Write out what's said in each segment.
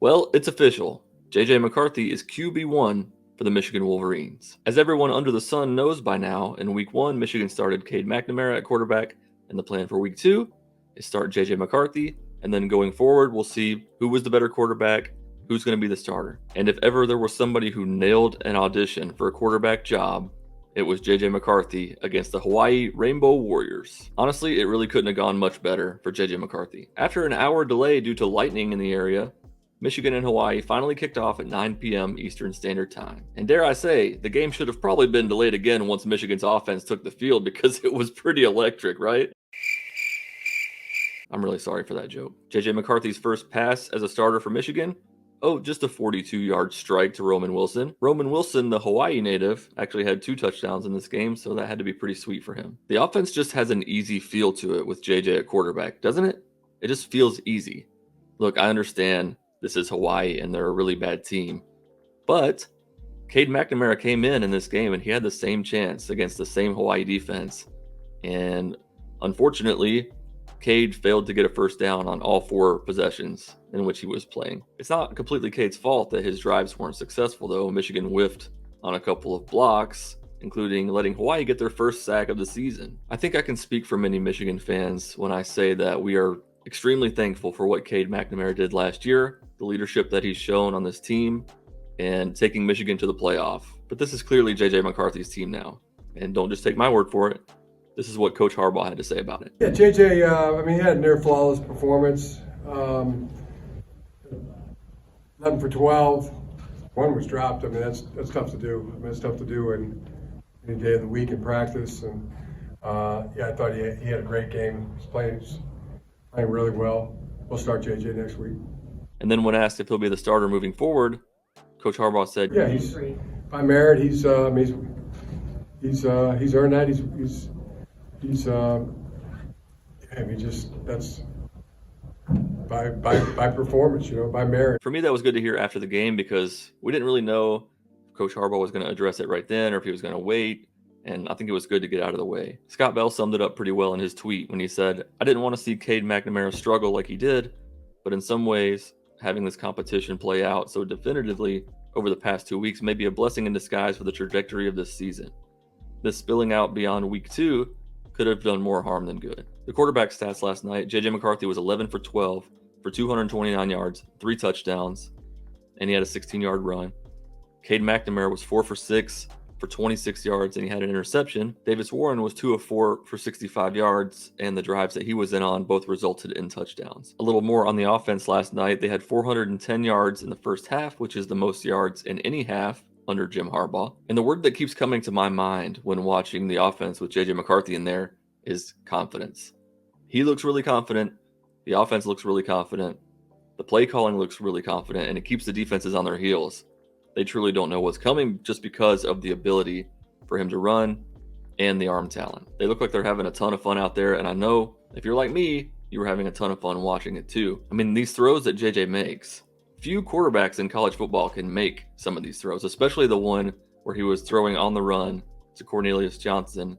Well, it's official. JJ McCarthy is QB1 for the Michigan Wolverines. As everyone under the sun knows by now, in week 1, Michigan started Cade McNamara at quarterback, and the plan for week 2 is start JJ McCarthy, and then going forward, we'll see who was the better quarterback, who's going to be the starter. And if ever there was somebody who nailed an audition for a quarterback job, it was JJ McCarthy against the Hawaii Rainbow Warriors. Honestly, it really couldn't have gone much better for JJ McCarthy. After an hour delay due to lightning in the area, Michigan and Hawaii finally kicked off at 9 p.m. Eastern Standard Time. And dare I say, the game should have probably been delayed again once Michigan's offense took the field because it was pretty electric, right? I'm really sorry for that joke. JJ McCarthy's first pass as a starter for Michigan? Oh, just a 42-yard strike to Roman Wilson. Roman Wilson, the Hawaii native, actually had 2 touchdowns in this game, so that had to be pretty sweet for him. The offense just has an easy feel to it with JJ at quarterback, doesn't it? It just feels easy. Look, I understand this is Hawaii and they're a really bad team, but Cade McNamara came in this game and he had the same chance against the same Hawaii defense. And unfortunately, Cade failed to get a first down on all 4 possessions in which he was playing. It's not completely Cade's fault that his drives weren't successful, though. Michigan whiffed on a couple of blocks, including letting Hawaii get their first sack of the season. I think I can speak for many Michigan fans when I say that we are extremely thankful for what Cade McNamara did last year, the leadership that he's shown on this team, and taking Michigan to the playoff. But this is clearly JJ McCarthy's team now. And don't just take my word for it. This is what Coach Harbaugh had to say about it. Yeah, JJ, he had a near flawless performance. 11 for 12. One was dropped. That's tough to do. It's tough to do in any day of the week in practice. And I thought he had a great game. He's playing really well. We'll start JJ next week. And then when asked if he'll be the starter moving forward, Coach Harbaugh said, "Yeah, he's by merit. He's earned that. That's by performance, by merit." For me, that was good to hear after the game because we didn't really know if Coach Harbaugh was going to address it right then or if he was going to wait. And I think it was good to get out of the way. Scott Bell summed it up pretty well in his tweet when he said, "I didn't want to see Cade McNamara struggle like he did, but in some ways, having this competition play out so definitively over the past 2 weeks may be a blessing in disguise for the trajectory of this season. This spilling out beyond week 2 could have done more harm than good." The quarterback stats last night, JJ McCarthy was 11 for 12 for 229 yards, 3 touchdowns, and he had a 16-yard run. Cade McNamara was 4 for 6 for 26 yards, and he had an interception. Davis Warren was 2 of 4 for 65 yards, and the drives that he was in on both resulted in touchdowns. A little more on the offense last night. They had 410 yards in the first half, which is the most yards in any half under Jim Harbaugh. And the word that keeps coming to my mind when watching the offense with JJ McCarthy in there is confidence. He looks really confident. The offense looks really confident. The play calling looks really confident, and it keeps the defenses on their heels. They truly don't know what's coming just because of the ability for him to run and the arm talent. They look like they're having a ton of fun out there, and I know if you're like me, you were having a ton of fun watching it too. These throws that JJ makes, few quarterbacks in college football can make some of these throws, especially the one where he was throwing on the run to Cornelius Johnson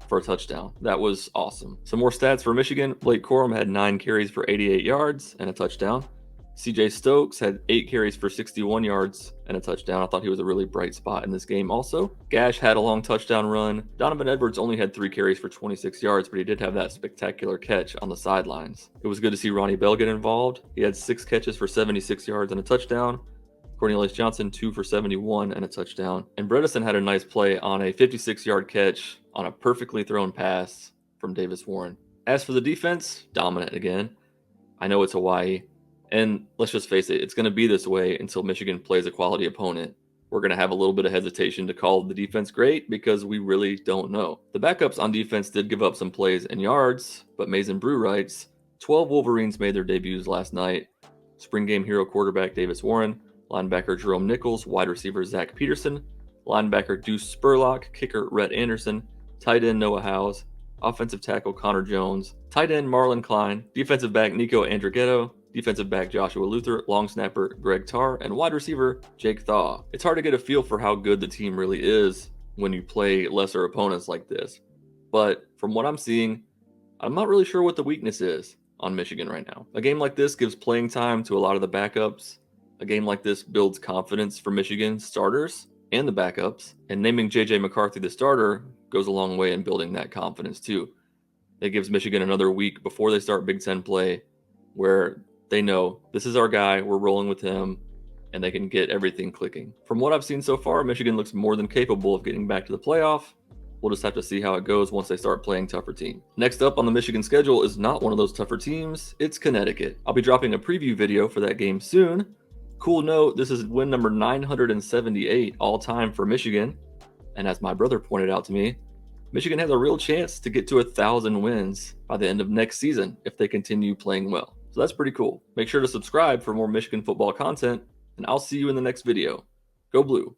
for a touchdown. That was awesome. Some more stats for Michigan. Blake Corum had 9 carries for 88 yards and a touchdown. CJ Stokes had 8 carries for 61 yards and a touchdown. I thought he was a really bright spot in this game also. Gash had a long touchdown run. Donovan Edwards only had 3 carries for 26 yards, but he did have that spectacular catch on the sidelines. It was good to see Ronnie Bell get involved. He had 6 catches for 76 yards and a touchdown. Cornelius Johnson, 2 for 71 and a touchdown. And Bredesen had a nice play on a 56-yard catch on a perfectly thrown pass from Davis Warren. As for the defense, dominant again. I know it's Hawaii. And let's just face it, it's going to be this way until Michigan plays a quality opponent. We're going to have a little bit of hesitation to call the defense great because we really don't know. The backups on defense did give up some plays and yards, but Mason Brew writes, 12 Wolverines made their debuts last night. Spring game hero quarterback Davis Warren, linebacker Jerome Nichols, wide receiver Zach Peterson, linebacker Deuce Spurlock, kicker Rhett Anderson, tight end Noah Howes, offensive tackle Connor Jones, tight end Marlon Klein, defensive back Nico Andrighetto, defensive back Joshua Luther, long snapper Greg Tarr, and wide receiver Jake Thaw. It's hard to get a feel for how good the team really is when you play lesser opponents like this. But from what I'm seeing, I'm not really sure what the weakness is on Michigan right now. A game like this gives playing time to a lot of the backups, A game like this builds confidence for Michigan starters and the backups, and naming JJ McCarthy the starter goes a long way in building that confidence too. It gives Michigan another week before they start Big Ten play where they know this is our guy, we're rolling with him, and they can get everything clicking. From what I've seen so far, Michigan looks more than capable of getting back to the playoff. We'll just have to see how it goes once they start playing tougher teams. Next up on the Michigan schedule is not one of those tougher teams, it's Connecticut. I'll be dropping a preview video for that game soon. Cool note, this is win number 978 all time for Michigan. And as my brother pointed out to me, Michigan has a real chance to get to 1,000 wins by the end of next season if they continue playing well. So that's pretty cool. Make sure to subscribe for more Michigan football content, and I'll see you in the next video. Go Blue!